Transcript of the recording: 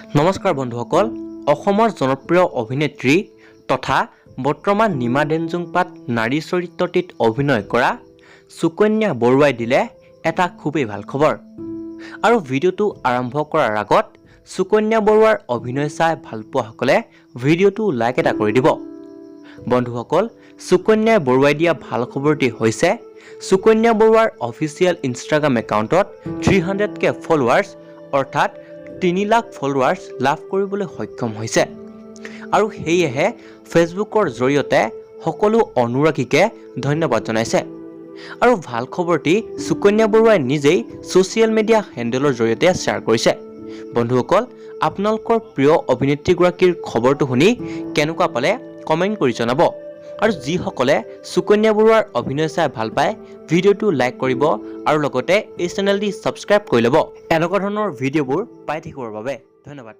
নমস্কাৰ বন্ধুসকল, অসমৰ জনপ্ৰিয় অভিনেত্ৰী তথা বৰ্তমান নিমা ডেঞ্জুংপাত নাৰী চৰিত্ৰটিত অভিনয় কৰা সুকন্যা বৰুৱাই দিলে এটা খুবেই ভাল খবৰ। আৰু ভিডিঅ'টো আৰম্ভ কৰাৰ আগত সুকন্যা বৰুৱাৰ অভিনয় চাই ভাল পোৱাসকলে ভিডিঅ'টো লাইক এটা কৰি দিব। বন্ধুসকল, সুকন্যা বৰুৱাই দিয়া ভাল খবৰটি হৈছে সুকন্যা বৰুৱাৰ অফিচিয়েল ইনষ্টাগ্ৰাম একাউণ্টত 300K ফলোৱাৰ্ছ অৰ্থাৎ 3 লাখ ফলোৱাৰ্ছ লাভ কৰিবলৈ সক্ষম হৈছে। আৰু সেয়েহে ফেচবুকৰ জৰিয়তে সকলো অনুৰাগীকে ধন্যবাদ জনাইছে। আৰু ভাল খবৰটি সুকন্যা বৰুৱাই নিজেই ছ'চিয়েল মিডিয়া হেণ্ডেলৰ জৰিয়তে শ্বেয়াৰ কৰিছে। বন্ধুসকল, আপোনালোকৰ প্ৰিয় অভিনেত্ৰীগৰাকীৰ খবৰটো শুনি কেনেকুৱা পালে কমেণ্ট কৰি জনাব। আৰু যিসকলে সুকন্যা বৰুৱাৰ অভিনয় চাই ভাল পায় ভিডিঅ'টো লাইক কৰিব আৰু লগতে এই চেনেলটি ছাবস্ক্ৰাইব কৰি ল'ব এনেকুৱা ধৰণৰ ভিডিঅ'বোৰ পাই থাকিবৰ বাবে। ধন্যবাদ।